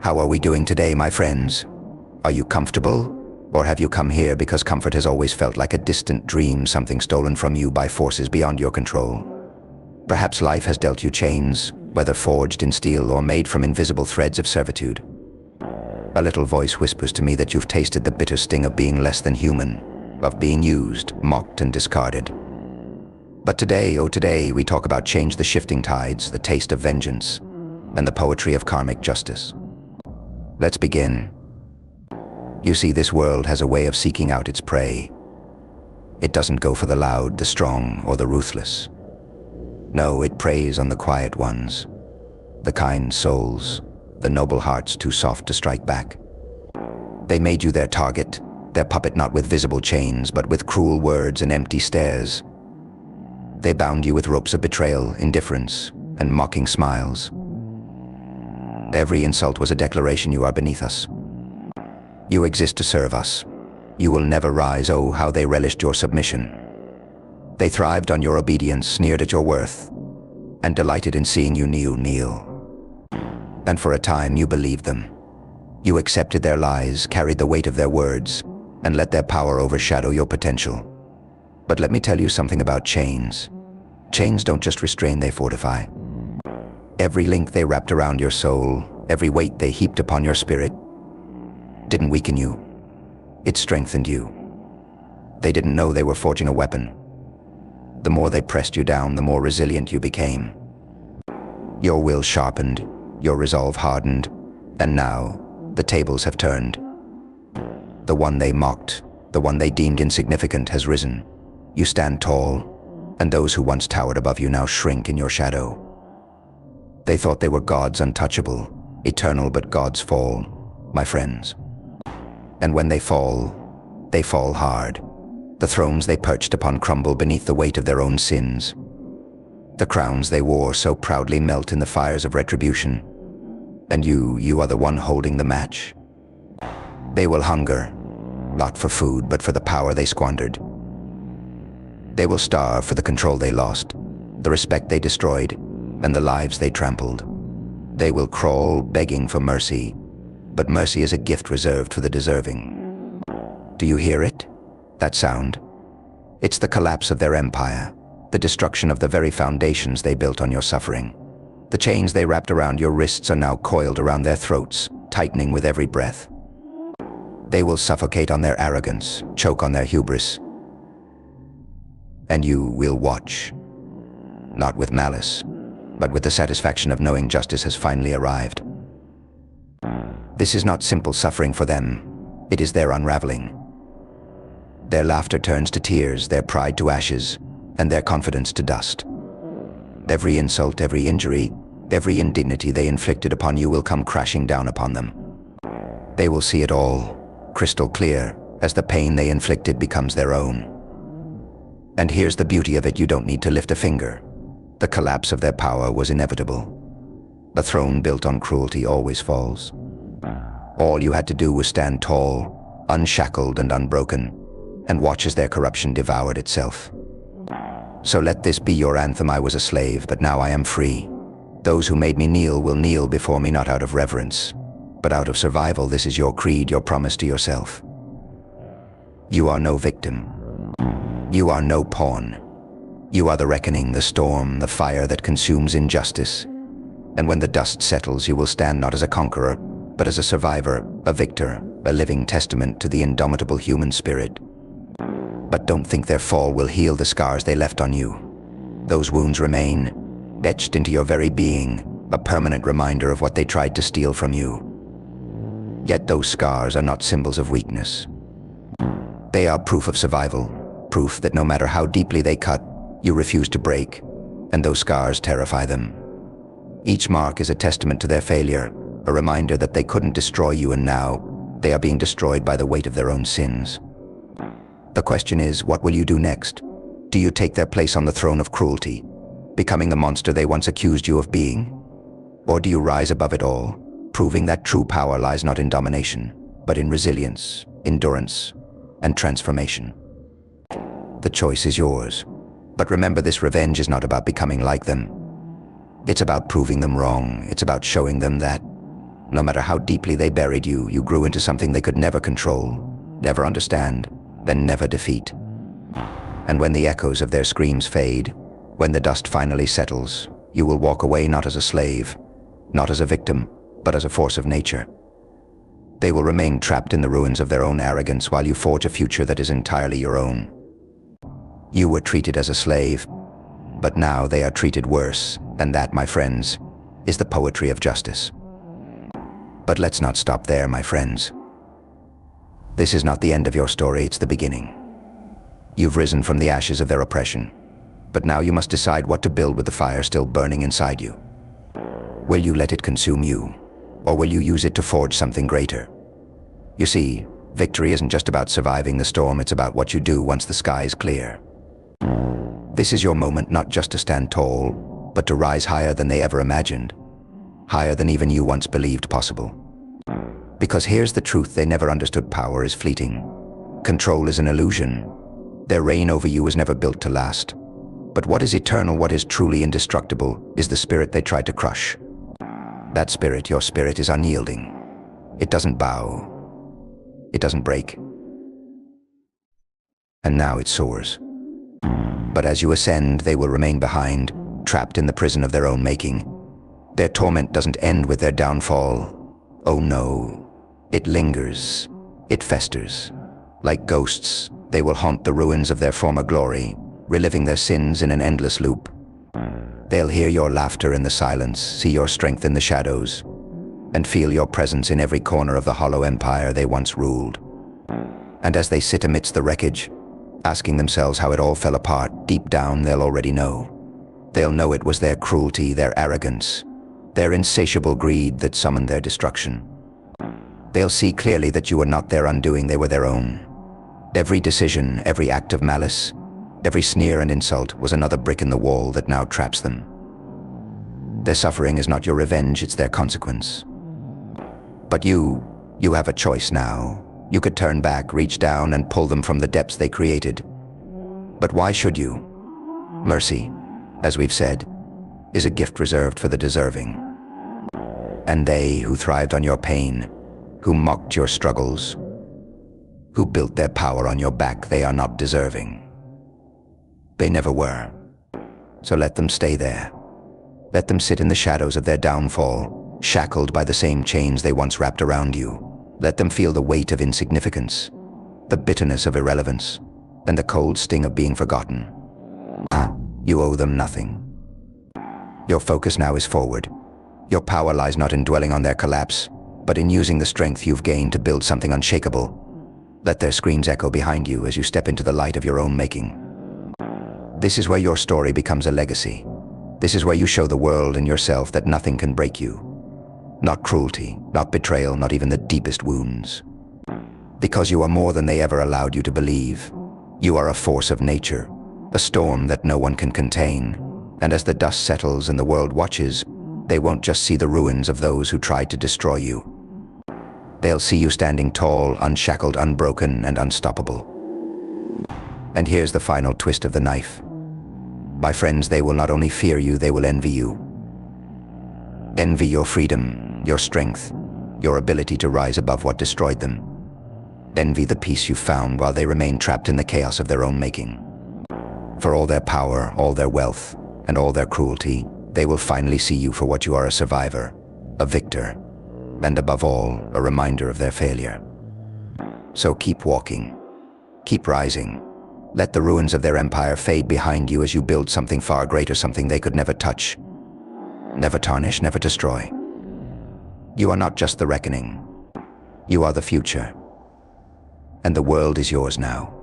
How are we doing today, my friends? Are you comfortable? Or have you come here because comfort has always felt like a distant dream, something stolen from you by forces beyond your control? Perhaps life has dealt you chains, whether forged in steel or made from invisible threads of servitude. A little voice whispers to me that you've tasted the bitter sting of being less than human, of being used, mocked, and discarded. But today, oh today, we talk about change the shifting tides, the taste of vengeance, and the poetry of karmic justice. Let's begin. You see, this world has a way of seeking out its prey. It doesn't go for the loud, the strong, or the ruthless. No, it preys on the quiet ones, the kind souls, the noble hearts too soft to strike back. They made you their target, their puppet, not with visible chains, but with cruel words and empty stares. They bound you with ropes of betrayal, indifference, and mocking smiles. Every insult was a declaration you are beneath us. You exist to serve us. You will never rise. Oh, how they relished your submission. They thrived on your obedience, sneered at your worth, and delighted in seeing you kneel. And for a time you believed them. You accepted their lies, carried the weight of their words, and let their power overshadow your potential. But let me tell you something about chains. Chains don't just restrain, they fortify. Every link they wrapped around your soul, every weight they heaped upon your spirit, didn't weaken you. It strengthened you. They didn't know they were forging a weapon. The more they pressed you down, the more resilient you became. Your will sharpened, your resolve hardened, and now the tables have turned. The one they mocked, the one they deemed insignificant, has risen. You stand tall, and those who once towered above you now shrink in your shadow. They thought they were gods, untouchable, eternal, but gods fall, my friends. And when they fall hard. The thrones they perched upon crumble beneath the weight of their own sins. The crowns they wore so proudly melt in the fires of retribution. And you are the one holding the match. They will hunger, not for food, but for the power they squandered. They will starve for the control they lost, the respect they destroyed, and the lives they trampled. They will crawl begging for mercy, but mercy is a gift reserved for the deserving. Do you hear it? That sound? It's the collapse of their empire, the destruction of the very foundations they built on your suffering. The chains they wrapped around your wrists are now coiled around their throats, tightening with every breath. They will suffocate on their arrogance, choke on their hubris. And you will watch, not with malice, but with the satisfaction of knowing justice has finally arrived. This is not simple suffering for them, it is their unraveling. Their laughter turns to tears, their pride to ashes, and their confidence to dust. Every insult, every injury, every indignity they inflicted upon you will come crashing down upon them. They will see it all, crystal clear, as the pain they inflicted becomes their own. And here's the beauty of it, you don't need to lift a finger. The collapse of their power was inevitable. The throne built on cruelty always falls. All you had to do was stand tall, unshackled and unbroken, and watch as their corruption devoured itself. So let this be your anthem: I was a slave, but now I am free. Those who made me kneel will kneel before me, not out of reverence, but out of survival. This is your creed, your promise to yourself. You are no victim. You are no pawn. You are the reckoning, the storm, the fire that consumes injustice. And when the dust settles, you will stand not as a conqueror, but as a survivor, a victor, a living testament to the indomitable human spirit. But don't think their fall will heal the scars they left on you. Those wounds remain, etched into your very being, a permanent reminder of what they tried to steal from you. Yet those scars are not symbols of weakness. They are proof of survival, proof that no matter how deeply they cut, you refuse to break, and those scars terrify them. Each mark is a testament to their failure, a reminder that they couldn't destroy you, and now they are being destroyed by the weight of their own sins. The question is, what will you do next? Do you take their place on the throne of cruelty, becoming the monster they once accused you of being? Or do you rise above it all, proving that true power lies not in domination, but in resilience, endurance, and transformation? The choice is yours. But remember, this revenge is not about becoming like them. It's about proving them wrong. It's about showing them that No matter how deeply they buried you, you grew into something they could never control, never understand, then never defeat. And when the echoes of their screams fade, when the dust finally settles, you will walk away not as a slave, not as a victim, but as a force of nature. They will remain trapped in the ruins of their own arrogance while you forge a future that is entirely your own. You were treated as a slave, but now they are treated worse, and that, my friends, is the poetry of justice. But let's not stop there, my friends. This is not the end of your story, it's the beginning. You've risen from the ashes of their oppression, but now you must decide what to build with the fire still burning inside you. Will you let it consume you, or will you use it to forge something greater? You see, victory isn't just about surviving the storm, it's about what you do once the sky is clear. This is your moment not just to stand tall, but to rise higher than they ever imagined, higher than even you once believed possible. Because here's the truth they never understood: power is fleeting. Control is an illusion. Their reign over you was never built to last. But what is eternal, what is truly indestructible, is the spirit they tried to crush. That spirit, your spirit, is unyielding. It doesn't bow. It doesn't break. And now it soars. But as you ascend, they will remain behind, trapped in the prison of their own making. Their torment doesn't end with their downfall. Oh no, it lingers. It festers. Like ghosts, they will haunt the ruins of their former glory, reliving their sins in an endless loop. They'll hear your laughter in the silence, see your strength in the shadows, and feel your presence in every corner of the hollow empire they once ruled. And as they sit amidst the wreckage, asking themselves how it all fell apart, deep down they'll already know. They'll know it was their cruelty, their arrogance, their insatiable greed that summoned their destruction. They'll see clearly that you were not their undoing, they were their own. Every decision, every act of malice, every sneer and insult was another brick in the wall that now traps them. Their suffering is not your revenge, it's their consequence. But you have a choice now. You could turn back, reach down, and pull them from the depths they created. But why should you? Mercy, as we've said, is a gift reserved for the deserving. And they who thrived on your pain, who mocked your struggles, who built their power on your back, they are not deserving. They never were. So let them stay there. Let them sit in the shadows of their downfall, shackled by the same chains they once wrapped around you. Let them feel the weight of insignificance, the bitterness of irrelevance, and the cold sting of being forgotten. You owe them nothing. Your focus now is forward. Your power lies not in dwelling on their collapse, but in using the strength you've gained to build something unshakable. Let their screams echo behind you as you step into the light of your own making. This is where your story becomes a legacy. This is where you show the world and yourself that nothing can break you. Not cruelty, not betrayal, not even the deepest wounds. Because you are more than they ever allowed you to believe. You are a force of nature, a storm that no one can contain. And as the dust settles and the world watches, they won't just see the ruins of those who tried to destroy you. They'll see you standing tall, unshackled, unbroken, and unstoppable. And here's the final twist of the knife. My friends, they will not only fear you, they will envy you. Envy your freedom, your strength, your ability to rise above what destroyed them. Envy the peace you found while they remain trapped in the chaos of their own making. For all their power, all their wealth, and all their cruelty, they will finally see you for what you are: a survivor, a victor, and above all, a reminder of their failure. So keep walking, keep rising. Let the ruins of their empire fade behind you as you build something far greater, something they could never touch, never tarnish, never destroy. You are not just the reckoning. You are the future. And the world is yours now.